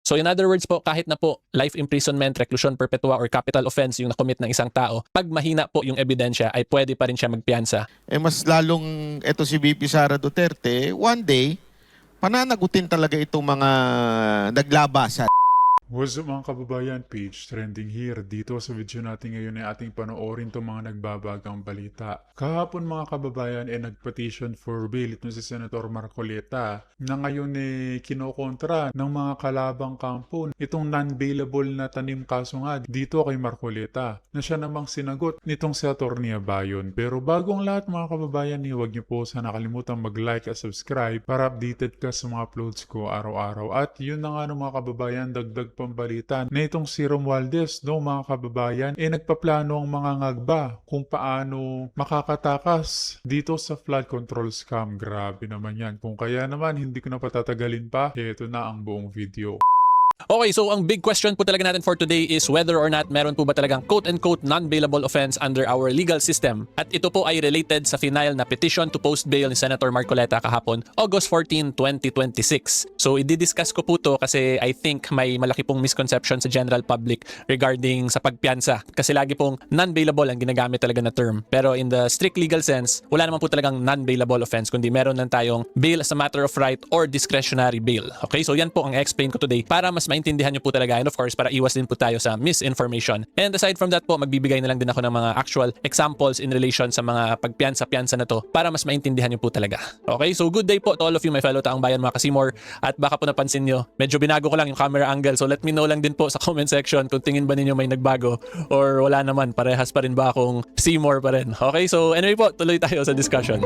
So in other words po, kahit na po life imprisonment, reclusion perpetua, or capital offense yung nakomit ng isang tao, pag mahina po yung ebidensya ay pwede pa rin siya magpiyansa. Mas lalong eto si VP Sara Duterte, one day, pananagutin talaga itong mga naglabasan. What's up mga kababayan, page trending here. Dito sa video natin ngayon ay ating panoorin itong mga nagbabagang balita. Kahapon mga kababayan ay nagpetition for bail itong si Senator Marcoleta na ngayon kinokontra ng mga kalabang kampo itong non-bailable na tanim kaso nga dito kay Marcoleta na siya namang sinagot nitong si Atty. Abayon. Pero bagong lahat mga kababayan, huwag niyo po sana nakalimutan mag-like at subscribe para updated ka sa mga uploads ko araw-araw. At yun na nga mga kababayan, dagdag pambalita na itong si Romualdez, mga kababayan, nagpaplano ang mga ngagba kung paano makakatakas dito sa flood control scam. Grabe naman yan. Kung kaya naman, hindi ko na patatagalin pa, ito na ang buong video. Okay, so ang big question po talaga natin for today is whether or not meron po ba talagang quote-unquote non-bailable offense under our legal system. At ito po ay related sa final na petition to post bail ni Senator Marcoleta kahapon, August 14, 2026. So i-discuss ko po to kasi I think may malaki pong misconception sa general public regarding sa pagpiyansa. Kasi lagi pong non-bailable ang ginagamit talaga na term. Pero in the strict legal sense, wala naman po talagang non-bailable offense kundi meron lang tayong bail as a matter of right or discretionary bail. Okay, so yan po ang explain ko today para mas maintindihan nyo po talaga, and of course para iwas din po tayo sa misinformation. And aside from that po, magbibigay na lang din ako ng mga actual examples in relation sa mga pagpiyansa-piyansa na to para mas maintindihan nyo po talaga. Okay, so good day po to all of you, my fellow taong bayan mga kasimor. At baka po napansin nyo, medyo binago ko lang yung camera angle, so let me know lang din po sa comment section kung tingin ba ninyo may nagbago or wala naman, parehas pa rin ba akong Seymour pa rin. Okay, so anyway po, tuloy tayo sa discussion.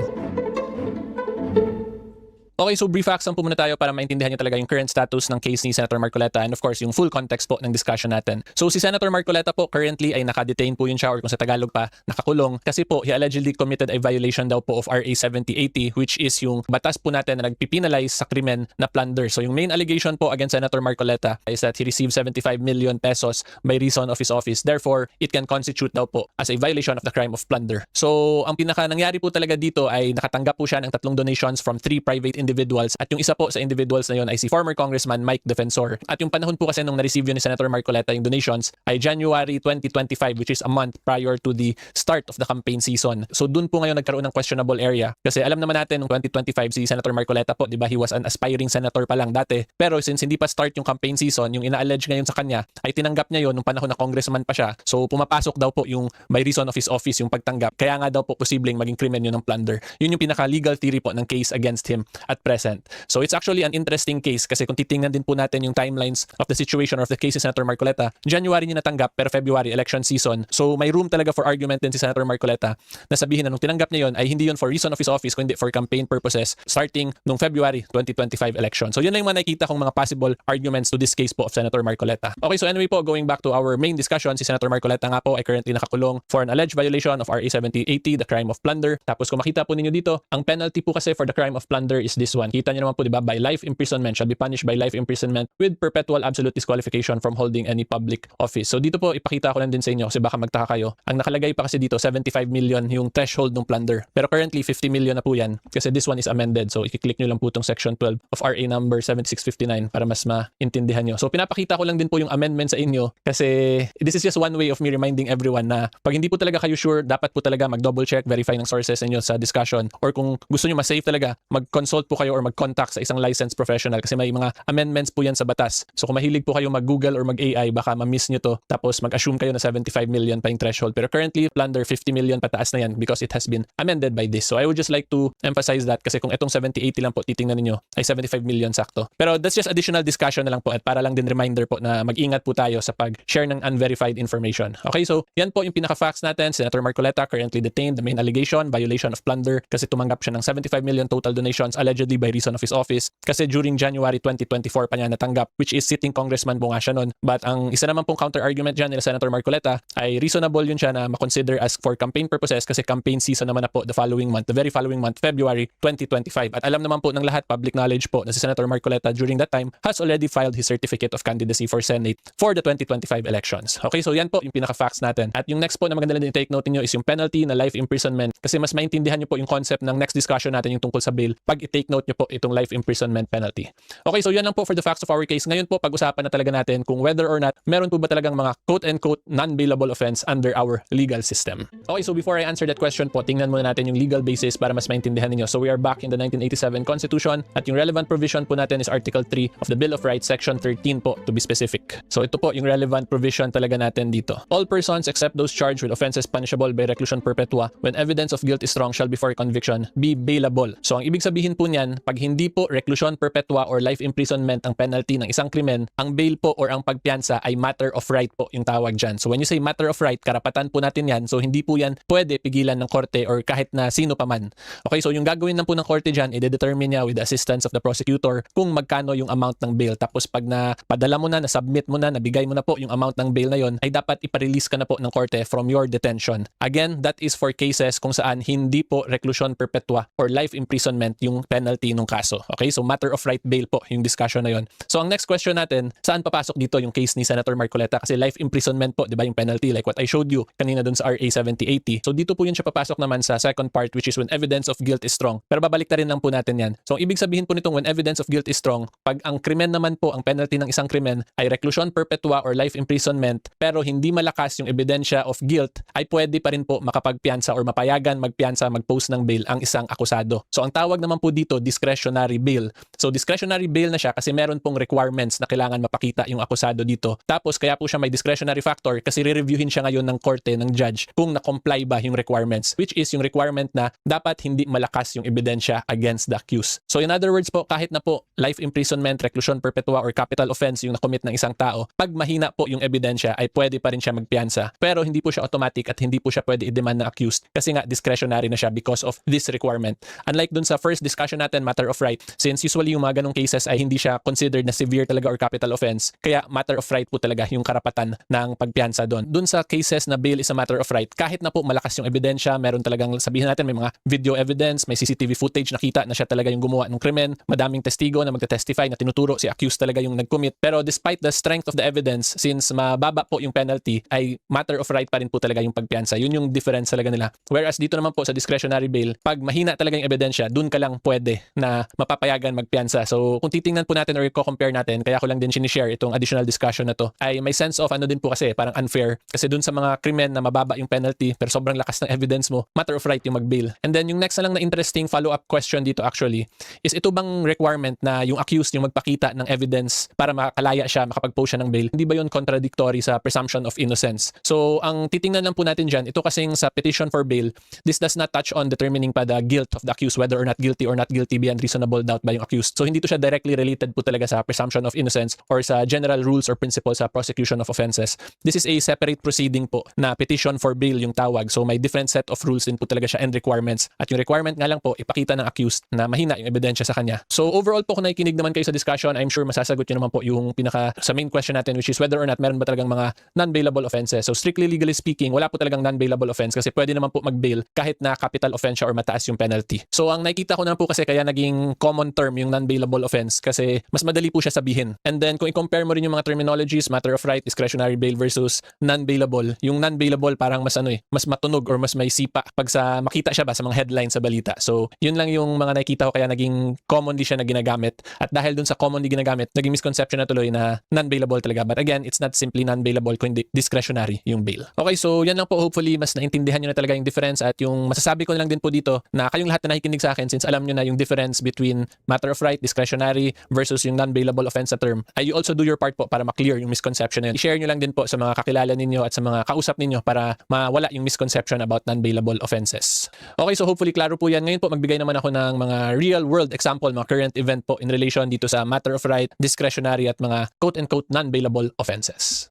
Okay, so brief facts lang po muna tayo para maintindihan niyo talaga yung current status ng case ni Senator Marcoleta and of course yung full context po ng discussion natin. So si Senator Marcoleta po currently ay nakadetain po yun siya, or kung sa Tagalog pa, nakakulong kasi po he allegedly committed a violation daw po of RA 7080, which is yung batas po natin na nagpipinalize sa krimen na plunder. So yung main allegation po against Senator Marcoleta is that he received 75 million pesos by reason of his office. Therefore, it can constitute daw po as a violation of the crime of plunder. So ang pinaka nangyari po talaga dito ay nakatanggap po siya ng 3 donations from 3 private individuals, at yung isa po sa individuals na yun ay si former Congressman Mike Defensor. At yung panahon po kasi nung na-receive yun ni Senator Marcoleta yung donations ay January 2025, which is a month prior to the start of the campaign season. So dun po ngayon nagkaroon ng questionable area kasi alam naman natin nung 2025 si Senator Marcoleta po, di ba, he was an aspiring senator pa lang dati, pero since hindi pa start yung campaign season, yung ina-allege ngayon sa kanya ay tinanggap niya yun nung panahon na congressman pa siya. So pumapasok daw po yung by reason of his office yung pagtanggap, kaya nga daw po posibleng maging krimen yun ng plunder. Yun yung pinaka legal theory po ng case against him at present. So it's actually an interesting case kasi kung titingnan din po natin yung timelines of the situation or of the case ni Senator Marcoleta, January niya natanggap pero February election season. So may room talaga for argument din si Senator Marcoleta na sabihin na nung tinanggap niya yun ay hindi yun for reason of his office kundi for campaign purposes starting nung February 2025 election. So yun na yung mga nakikita kong mga possible arguments to this case po of Senator Marcoleta. Okay, so anyway po, going back to our main discussion, si Senator Marcoleta nga po ay currently nakakulong for an alleged violation of RA 7080, the crime of plunder. Tapos kung makita po ninyo dito, ang penalty po kasi for the crime of plunder is this one. Kita niyo naman po, di ba, by life imprisonment, shall be punished by life imprisonment with perpetual absolute disqualification from holding any public office. So dito po ipakita ko lang din sa inyo kasi baka magtaka kayo. Ang nakalagay pa kasi dito 75 million yung threshold ng plunder. Pero currently 50 million na po yan kasi this one is amended. So i-click nyo lang po itong section 12 of RA number 7659 para mas maintindihan nyo. So pinapakita ko lang din po yung amendment sa inyo kasi this is just one way of me reminding everyone na pag hindi po talaga kayo sure, dapat po talaga mag-double check, verify ng sources ninyo sa discussion, or kung gusto nyo mas safe talaga, mag-consult po kayo or mag-contact sa isang licensed professional kasi may mga amendments po yan sa batas. So kung mahilig po kayo mag-Google or mag-AI, baka ma-miss nyo to tapos mag-assume kayo na 75 million pa yung threshold. Pero currently, plunder 50 million pataas na yan because it has been amended by this. So I would just like to emphasize that kasi kung itong 70-80 lang po titingnan niyo ay 75 million sakto. Pero that's just additional discussion na lang po at para lang din reminder po na mag-ingat po tayo sa pag-share ng unverified information. Okay, so yan po yung pinaka-facts natin. Senator Marcoleta currently detained. The main allegation, violation of plunder kasi tumanggap siya ng 75 million total donations allegedly by reason of his office kasi during January 2024 pa niya natanggap, which is sitting congressman po nga siya nun. But ang isa naman pong counter-argument dyan nila Senator Marcoleta ay reasonable yun siya na makonsider as for campaign purposes kasi campaign season naman na po the following month, the very following month, February 2025. At alam naman po ng lahat, public knowledge po, na si Senator Marcoleta during that time has already filed his certificate of candidacy for Senate for the 2025 elections. Okay, so yan po yung pinaka-facts natin. At yung next po na maganda din take note niyo is yung penalty na life imprisonment kasi mas maintindihan niyo po yung concept ng next discussion natin yung tungkol sa bail pag i-take note nyo po itong life imprisonment penalty. Okay, so yan lang po for the facts of our case. Ngayon po, pag-usapan na talaga natin kung whether or not meron po ba talagang mga quote-unquote non-bailable offense under our legal system. Okay, so before I answer that question po, tingnan muna natin yung legal basis para mas maintindihan ninyo. So we are back in the 1987 Constitution at yung relevant provision po natin is Article 3 of the Bill of Rights, Section 13 po to be specific. So ito po yung relevant provision talaga natin dito. All persons except those charged with offenses punishable by reclusion perpetua when evidence of guilt is strong shall before conviction be bailable. So ang ibig sabihin po niyan, pag hindi po reclusion perpetua or life imprisonment ang penalty ng isang krimen, ang bail po or ang pagpiyansa ay matter of right po yung tawag dyan. So when you say matter of right, karapatan po natin yan. So hindi po yan pwede pigilan ng korte or kahit na sino pa man. Okay, so yung gagawin lang po ng korte dyan, i-determine niya with the assistance of the prosecutor kung magkano yung amount ng bail. Tapos pag napadala mo na, submit mo na, nabigay mo na po yung amount ng bail na yon, ay dapat iparelease ka na po ng korte from your detention. Again, that is for cases kung saan hindi po reclusion perpetua or life imprisonment yung penalty ng kaso. Okay, so matter of right bail po yung discussion na yon. So ang next question natin, saan papasok dito yung case ni Senator Marcoleta? Kasi life imprisonment po, di ba yung penalty like what I showed you kanina dun sa RA 7080. So dito po yun siya papasok naman sa second part, which is when evidence of guilt is strong. Pero babalik na rin lang po natin yan. So ang ibig sabihin po nitong when evidence of guilt is strong, pag ang krimen naman po, ang penalty ng isang krimen ay reclusion perpetua or life imprisonment, pero hindi malakas yung ebidensya of guilt, ay pwede pa rin po makapagpiyansa or mapayagan magpiyansa, mag-post ng bail ang isang akusado. So ang tawag naman po dito, discretionary bail. So discretionary bail na siya kasi meron pong requirements na kailangan mapakita yung akusado dito. Tapos kaya po siya may discretionary factor kasi re-reviewin siya ngayon ng korte, ng judge, kung na-comply ba yung requirements, which is yung requirement na dapat hindi malakas yung ebidensya against the accused. So in other words po, kahit na po life imprisonment, reclusion perpetua or capital offense yung nakomit ng isang tao, pag mahina po yung ebidensya ay pwede pa rin siya magpiyansa. Pero hindi po siya automatic at hindi po siya pwede i-demand ng accused kasi nga discretionary na siya because of this requirement. Unlike dun sa first discussion natin, matter of right, since usually yung mga ganong cases ay hindi siya considered na severe talaga or capital offense, kaya matter of right po talaga yung karapatan ng pagpiyansa doon. Dun sa cases na bail is a matter of right, kahit na po malakas yung ebidensya, meron talagang sabihin natin may mga video evidence, may CCTV footage nakita na siya talaga yung gumawa ng krimen, madaming testigo na magte-testify na tinuturo si accused talaga yung nag-commit. Pero despite the strength of the evidence, since mababa po yung penalty, ay matter of right pa rin po talaga yung pagpiyansa. Yun yung difference talaga nila. Whereas dito naman po sa discretionary bail, pag mahina talaga yung ebidensya, dun ka lang pwede na mapapayagan magpiyansa. So kung titingnan po natin or i-compare natin, kaya ko lang din sinishare itong additional discussion na to, ay may sense of ano din po kasi parang unfair. Kasi dun sa mga krimen na mababa yung penalty pero sobrang lakas ng evidence mo, matter of right yung mag-bail. And then yung next na lang na interesting follow-up question dito actually is ito bang requirement na yung accused yung magpakita ng evidence para makakalaya siya, makapag-post siya ng bail? Hindi ba yun contradictory sa presumption of innocence? So ang titingnan lang po natin dyan, ito kasing sa petition for bail, this does not touch on determining pa the guilt of the accused, whether or not guilty beyond reasonable doubt by yung accused. So hindi to siya directly related po talaga sa presumption of innocence or sa general rules or principles sa prosecution of offenses. This is a separate proceeding po na petition for bail yung tawag. So may different set of rules din po talaga siya and requirements. At yung requirement nga lang po, ipakita ng accused na mahina yung ebidensya sa kanya. So overall po kung nakikinig naman kayo sa discussion, I'm sure masasagot nyo naman po yung sa main question natin, which is whether or not meron ba talagang mga non-bailable offenses. So strictly legally speaking, wala po talagang non-bailable offense kasi pwede naman po mag-bail kahit na capital offense siya or mataas yung penalty. So ang nakikita ko na po kasi kaya naging common term yung non-bailable offense kasi mas madali po siya sabihin. And then kung i-compare mo rin yung mga terminologies, matter of right, discretionary bail versus non-bailable, yung non-bailable parang mas mas matunog or mas may sipa pag sa makita siya ba sa mga headlines sa balita. So yun lang yung mga nakikita ko kaya naging commonly siya na ginagamit. At dahil dun sa commonly ginagamit, naging misconception na tuloy na non-bailable talaga. But again, it's not simply non-bailable kundi discretionary yung bail. Okay, so yan lang po. Hopefully mas naintindihan nyo na talaga yung difference at yung masasabi ko na lang din po dito na kayong lahat na nakikinig sa akin since alam nyo na yung difference between matter of right, discretionary versus yung non-bailable offense na term, ay you also do your part po para ma-clear yung misconception na yun. I-share nyo lang din po sa mga kakilala ninyo at sa mga kausap ninyo para mawala yung misconception about non-bailable offenses. Okay, so hopefully klaro po yan. Ngayon po magbigay naman ako ng mga real world example, mga current event po in relation dito sa matter of right, discretionary at mga quote-unquote non-bailable offenses.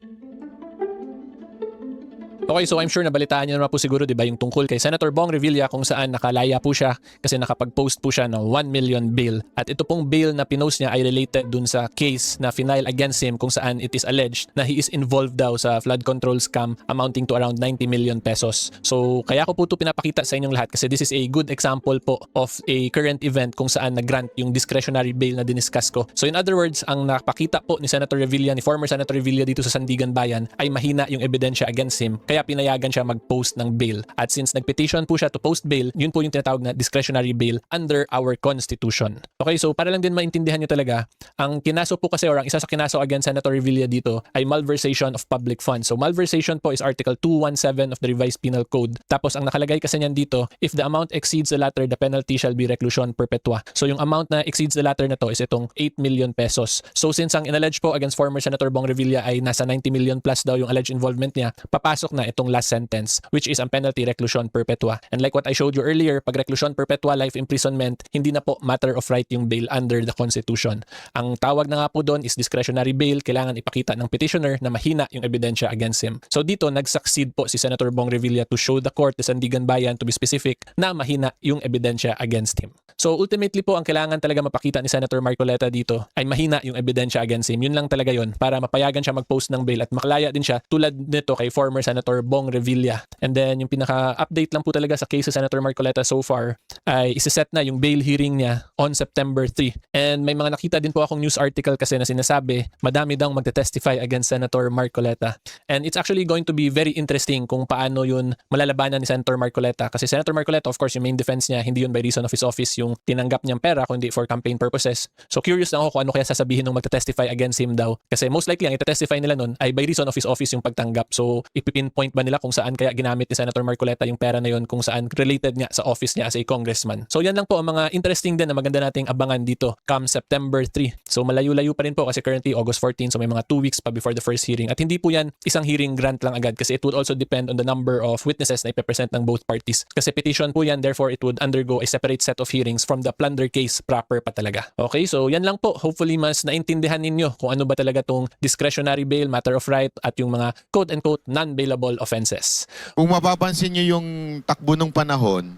Okay, so I'm sure nabalitaan niyo naman po siguro, di ba, yung tungkol kay Senator Bong Revilla kung saan nakalaya po siya kasi nakapag-post po siya ng 1 million bail. At ito pong bail na pinost niya ay related dun sa case na final against him kung saan it is alleged na he is involved daw sa flood control scam amounting to around 90 million pesos. So kaya ko po ito pinapakita sa inyong lahat kasi this is a good example po of a current event kung saan nag-grant yung discretionary bail na diniscuss ko. So in other words, ang napakita po ni Senator Revilla, ni former Senator Revilla dito sa Sandigan Bayan ay mahina yung ebidensya against him. kaya pinayagan siya mag-post ng bail. At since nag-petition po siya to post bail, yun po yung tinatawag na discretionary bail under our Constitution. Okay, so para lang din maintindihan nyo talaga, ang kinaso po kasi or ang isa sa kinaso against Senator Revilla dito ay malversation of public funds. So malversation po is Article 217 of the Revised Penal Code. Tapos ang nakalagay kasi niyan dito, if the amount exceeds the latter, the penalty shall be reclusion perpetua. So yung amount na exceeds the latter na to is itong 8 million pesos. So since ang inallege po against former Senator Bong Revilla ay nasa 90 million plus daw yung alleged involvement niya, papasok na itong last sentence, which is ang penalty reclusion perpetua. And like what I showed you earlier, pag reclusion perpetua, life imprisonment, hindi na po matter of right yung bail under the Constitution. Ang tawag na nga po doon is discretionary bail. Kailangan ipakita ng petitioner na mahina yung ebidensya against him. So dito, nag-succeed po si Senator Bong Revilla to show the court, the Sandigan Bayan, to be specific, na mahina yung ebidensya against him. So ultimately po, ang kailangan talaga mapakita ni Senator Marcoleta dito ay mahina yung ebidensya against him. Yun lang talaga yun, para mapayagan siya mag-post ng bail at makalaya din siya tulad nito kay former Senator Bong Revilla. And then yung pinaka-update lang po talaga sa case sa Senator Marcoleta so far ay isiset na yung bail hearing niya on September 3. And may mga nakita din po akong news article kasi na sinasabi madami daw magte-testify against Senator Marcoleta. And it's actually going to be very interesting kung paano yun malalabanan ni Senator Marcoleta. Kasi Senator Marcoleta, of course, yung main defense niya, hindi yun by reason of his office yung tinanggap niyang pera, kundi for campaign purposes. So curious lang ako kung ano kaya sasabihin ng magte-testify against him daw. Kasi most likely ang ite-testify nila nun ay by reason of his office yung pagtanggap. So ipipinpoint ba nila kung saan kaya ginamit ni Senator Marcoleta yung pera na yun, kung saan related nga sa office niya as a congressman. So yan lang po ang mga interesting din na maganda nating abangan dito come September 3. So malayo-layo pa rin po kasi currently August 14, so may mga 2 weeks pa before the first hearing. At hindi po yan isang hearing grant lang agad kasi it would also depend on the number of witnesses na ipepresent ng both parties. Kasi petition po yan, therefore it would undergo a separate set of hearings from the plunder case proper pa talaga. Okay, so yan lang po. Hopefully mas naintindihan ninyo kung ano ba talaga tong discretionary bail, matter of right, at yung mga quote-unquote non-bailable offenses. Kung mapapansin nyo yung takbo ng panahon,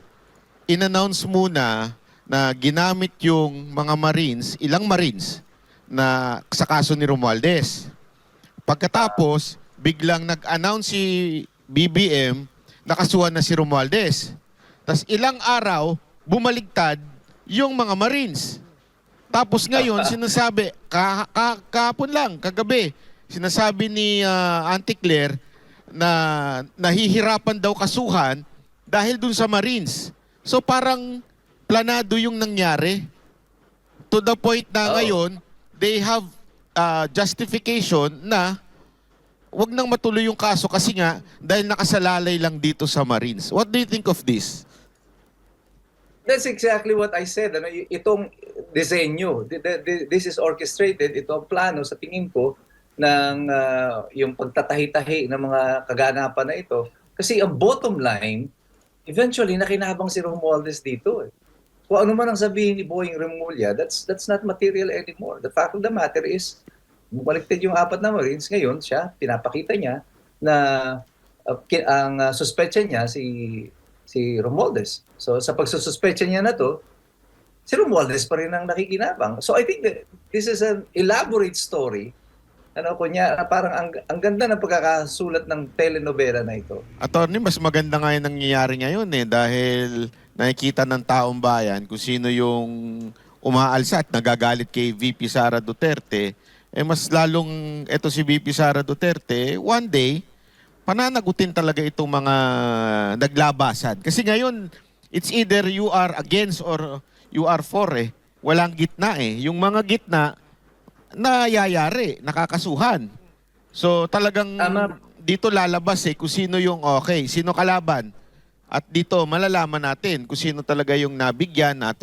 in-announce muna na ginamit yung mga Marines, ilang Marines, na sa kaso ni Romualdez. Pagkatapos, biglang nag-announce si BBM na kasuhan na si Romualdez. Tapos ilang araw, bumaligtad yung mga Marines. Tapos ngayon, sinasabi, kahapon lang, kagabi, sinasabi ni Auntie Claire na nahihirapan daw kasuhan dahil dun sa Marines. So parang planado yung nangyari. To the point na ngayon, they have justification na wag nang matuloy yung kaso kasi nga dahil nakasalalay lang dito sa Marines. What do you think of this? That's exactly what I said. Ano, itong disenyo, this is orchestrated, ito ang plano sa tingin ko ng yung pagtatahi-tahi ng mga kaganapan na ito. Kasi ang bottom line, eventually nakinabang si Romualdez dito. Kung ano man ang sabihin ni Boying Remulla, that's not material anymore. The fact of the matter is, bumaliktad yung 4 na Marines, ngayon siya, pinapakita niya na ang suspetsya niya si Romualdez. So sa pagsususpecha niya na to, si Romualdez pa rin ang nakikinabang. So I think that this is an elaborate story. Ano kunya, parang ang ganda ng pagkakasulat ng telenovela na ito. Attorney, mas maganda nga yung nangyayari ngayon dahil nakikita ng taong bayan kung sino yung umaalsa at nagagalit kay VP Sara Duterte. Mas lalong eto si VP Sara Duterte, one day, pananagutin talaga itong mga naglabasan. Kasi ngayon, it's either you are against or you are for Walang gitna Yung mga gitna, nayayari, nakakasuhan. So talagang dito lalabas kung sino yung okay, sino kalaban. At dito malalaman natin kung sino talaga yung nabigyan na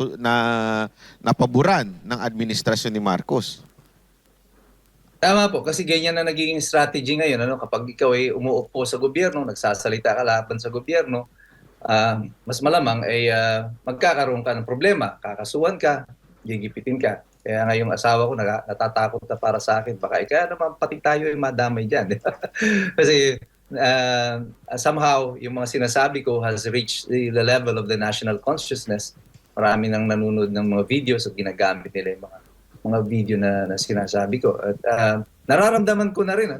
napaboran ng administrasyon ni Marcos. Tama po, kasi ganyan na nagiging strategy ngayon. Ano, kapag ikaw ay umuupo sa gobyerno, nagsasalita ka laban sa gobyerno, mas malamang ay magkakaroon ka ng problema. Kakasuhan ka, gigipitin ka. Kaya nga yung asawa ko natatakot na para sa akin. Baka kaya naman pati tayo ay madamay dyan. Kasi somehow yung mga sinasabi ko has reached the level of the national consciousness. Marami nang nanonood ng mga videos at ginagamit nila yung mga video na sinasabi ko. At nararamdaman ko na rin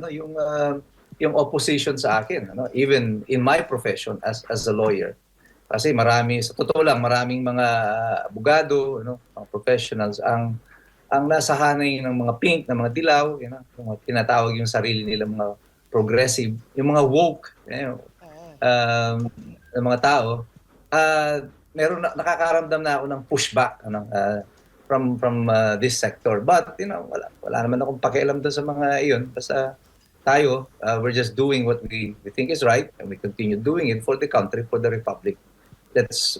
yung opposition sa akin, even in my profession as a lawyer. Kasi sa totoo lang, maraming mga abogado, mga professionals ang nasa hanay ng mga pink, ng mga dilaw, yung tinatawag yung sarili nila mga progressive, yung mga woke, ng mga tao, nakakaramdam na ako ng pushback from this sector. But wala naman akong pakialam doon sa mga iyon. Basta tayo, we're just doing what we think is right, and we continue doing it for the country, for the republic.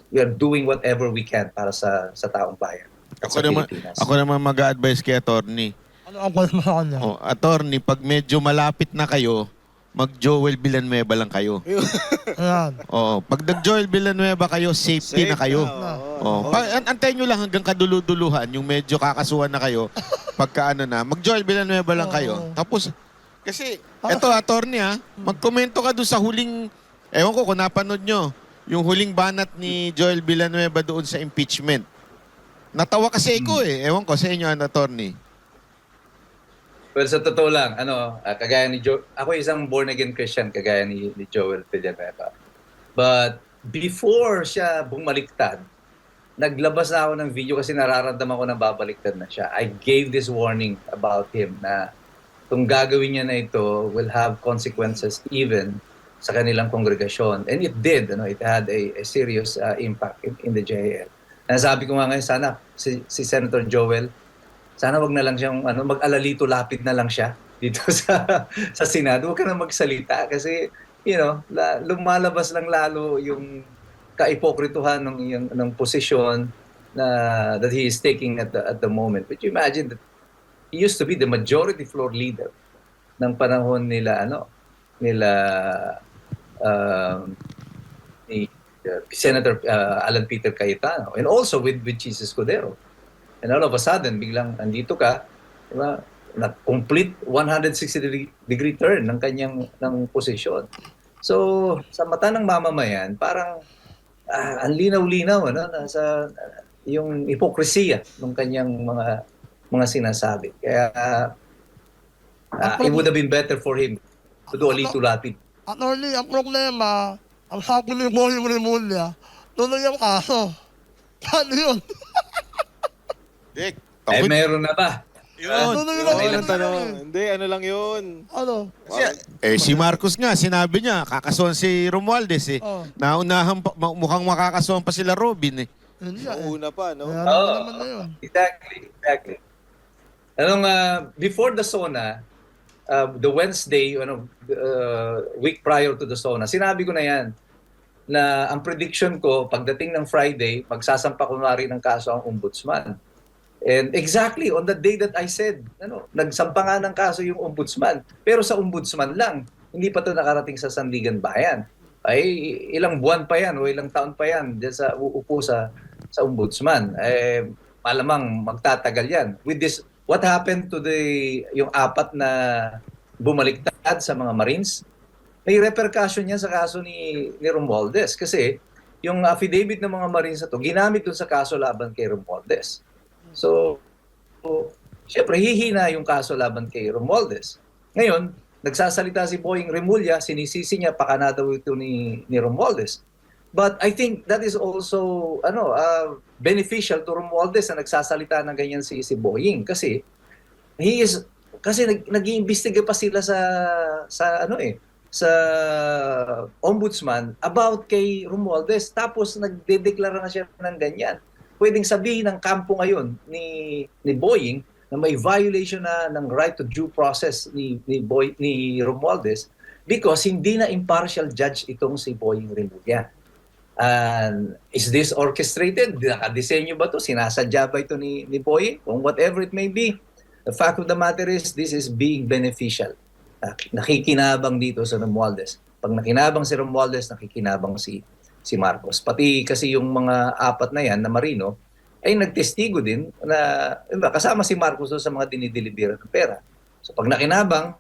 We are doing whatever we can para sa taong bayan. at sa Pilipinas. Ako naman mag-a-advise kay attorney. Ano ang kwento mo sa kanya? Oh, attorney, pag medyo malapit na kayo, mag-Joel Villanueva lang kayo. Ayan. Oo, pag nag-Joel Villanueva kayo, safety na kayo. Oh, antayin nyo lang hanggang kaduluduluhan, yung medyo kakasuhan na kayo, pagka ano na, mag-Joel Villanueva lang kayo. Tapos, kasi, eto attorney magkomento ka doon sa huling, ewan ko kung napanood nyo, yung huling banat ni Joel Villanueva doon sa impeachment. Natawa kasi ako ewan ko sa inyo, attorney. Well, sa totoo lang, kagaya ni ako isang born-again Christian, kagaya ni Joel Villanueva. But before siya bumaliktad, naglabas na ako ng video kasi nararamdaman ko na babaliktad na siya. I gave this warning about him na kung gagawin niya na ito will have consequences even sa kanilang kongregasyon. And it did. It had a serious impact in the JAL. Nasabi ko nga ngayon, sana si Senator Joel, sana wag na lang siyang mag-alalito lapid na lang siya dito sa Senado. Huwag ka na magsalita kasi lumalabas lang lalo yung kaipokrituhan ng posisyon that he is taking at the moment. But you imagine that he used to be the majority floor leader ng panahon nila ni Senator Alan Peter Cayetano, and also with Jesus Cordero. And all of a sudden, biglang andito ka, diba, na complete 160-degree turn ng posisyon. So, sa mata ng mamamayan, parang ang linaw-linaw nasa yung hipokresiya ng kanyang mga sinasabi. Kaya it would have been better for him to do a little lapid. Attorney, ang problema, ang sabi ni Boy Remulla, tuloy ang kaso. Ano yun? Dick, Meron na ba? Yun. Hindi, ano lang yun. Ano? si Marcos nga, sinabi niya, kakasuhan si Romualdez Naunahan pa, mukhang makakasuhan pa sila Robin Hindi Una pa, no? Kaya naman na yun. Exactly. Before the SONA, the Wednesday, week prior to the SONA, sinabi ko na yan, na ang prediction ko, pagdating ng Friday, magsasampa kunwari ng kaso ang ombudsman. And exactly on the day that I said, nagsampa nga ng kaso yung ombudsman. Pero sa ombudsman lang, hindi pa ito nakarating sa Sandigan Bayan. Ay ilang buwan pa yan o ilang taon pa yan dyan sa uupo sa ombudsman. Malamang magtatagal yan. With this, what happened to yung apat na bumaliktad sa mga Marines? May repercussion yan sa kaso ni Romualdez. Kasi yung affidavit ng mga Marines na to, ginamit dun sa kaso laban kay Romualdez. So, syempre, hihina yung kaso laban kay Romualdez. Ngayon, nagsasalita si Boying Remulla, sinisisi niya, pakana daw ito ni Romualdez. But I think that is also beneficial to Romualdez na nagsasalita ng ganyan si Boying. Kasi, nag-iimbestiga pa sila sa ombudsman about kay Romualdez. Tapos, nagdedeklara na siya ng ganyan. Pwedeng sabihin ng kampo ngayon ni Boying na may violation na ng right to due process ni Romualdez because hindi na impartial judge itong si Boying Remulla. Is this orchestrated? Nakadesenyo ba ito? Sinasadya ba ito ni Boying? Kung whatever it may be, the fact of the matter is this is being beneficial. Nakikinabang dito sa Romualdez. Pag nakinabang si Romualdez, nakikinabang si Marcos. Pati kasi yung mga apat na yan na Marino ay nagtestigo din na kasama si Marcos sa mga dinideliveran ng pera. So pag nakinabang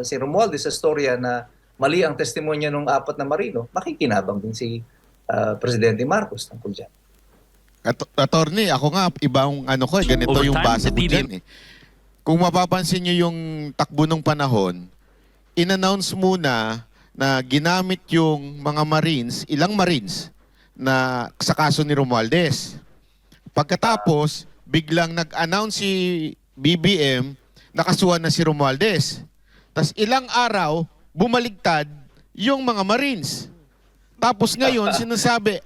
si Romualdez sa storya na mali ang testimonya ng apat na Marino, makikinabang din si Presidente Marcos tungkol dyan. Attorney, ako nga, ibang ganito yung base ko dyan Kung mapapansin nyo yung takbo ng panahon, in-announce muna na ginamit yung mga Marines, ilang Marines, na sa kaso ni Romualdez. Pagkatapos, biglang nag-announce si BBM na kasuhan na si Romualdez. Tas ilang araw, bumaligtad yung mga Marines. Tapos ngayon, sinasabi,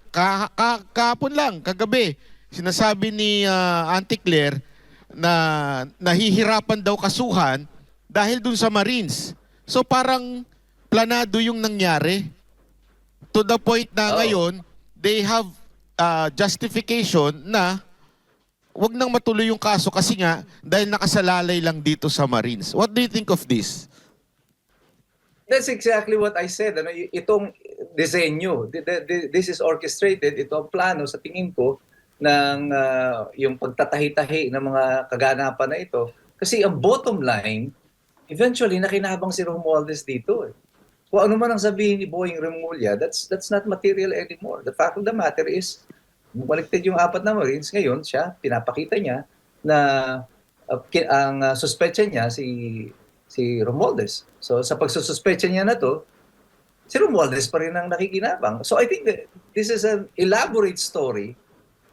kahapon lang, kagabi, sinasabi ni Auntie Claire na nahihirapan daw kasuhan dahil dun sa Marines. So parang planado yung nangyari. To the point na ngayon, they have justification na wag nang matuloy yung kaso kasi nga dahil nakasalalay lang dito sa Marines. What do you think of this? That's exactly what I said. Ano, itong disenyo, this is orchestrated, ito ang plano sa tingin ko ng yung pagtatahi-tahi ng mga kaganapan na ito. Kasi ang bottom line, eventually nakinabang si Romualdez dito. Kung ano man ang sabihin ni Boying Remulla, that's not material anymore. The fact of the matter is, bumaliktad yung 4 na Marines, ngayon siya, pinapakita niya na ang suspetsya niya si Romualdez. So sa pagsususpecha niya na to, si Romualdez pa rin ang nakikinabang. So I think that this is an elaborate story.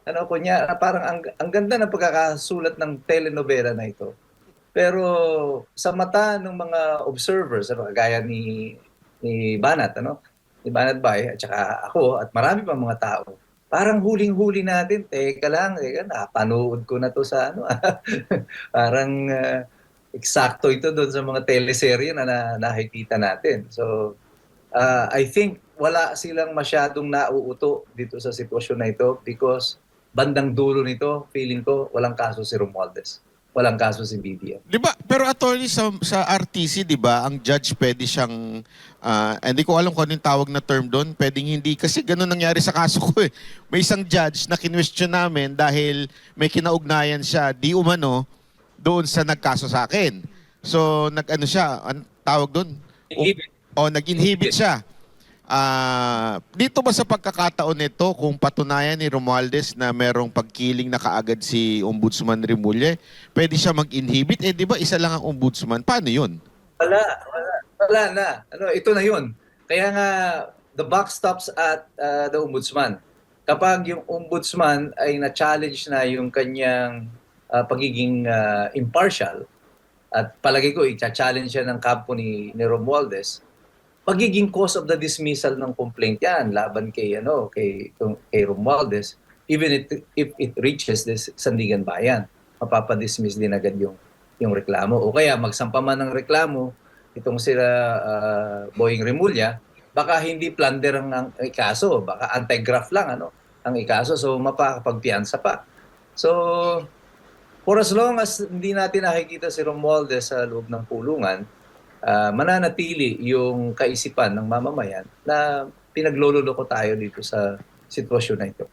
Ano ko niya, parang ang ganda ng pagkakasulat ng telenovela na ito. Pero sa mata ng mga observers, ano, gaya ni Banat, ni Banat Bay, at saka ako, at marami pang mga tao, parang huling-huli natin, teka lang, napanood ko na to sa parang eksakto ito doon sa mga teleserye na nakikita natin. So, I think wala silang masyadong nauuto dito sa sitwasyon na ito because bandang dulo nito, feeling ko, walang kaso si Romualdez. Walang kaso si BBM. Di ba? Pero attorney sa RTC, di ba, ang judge pwede siyang, hindi ko alam kung anong tawag na term doon, pwedeng hindi, kasi ganun nangyari sa kaso ko eh. May isang judge na kinwestiyon namin dahil may kinaugnayan siya, di umano, doon sa nagkaso sa akin. So, nag-ano siya, tawag doon? Inhibit. Nag-inhibit siya. Dito ba sa pagkakataon nito, kung patunayan ni Romualdez na merong pagkiling na kaagad si Ombudsman Remulla, pwede siya mag-inhibit? Di ba isa lang ang ombudsman? Paano yun? Wala na. Ito na yun. Kaya nga, the buck stops at the ombudsman. Kapag yung ombudsman ay na-challenge na yung kanyang pagiging impartial, at palagi ko, i-challenge siya ng kampo ni Romualdez, magiging cause of the dismissal ng complaint yan laban kay Romualdez, even if it reaches this Sandigan Bayan, mapapadismiss din agad yung reklamo. O kaya magsampa man ng reklamo itong sila Boying Remulla, baka hindi plunder ang ikaso, baka anti-graft lang ang ikaso, so mapakapagpiyansa pa. So for as long as hindi natin nakikita si Romualdez sa loob ng kulungan, mananatili yung kaisipan ng mamamayan na pinaglololoko tayo dito sa sitwasyon na ito.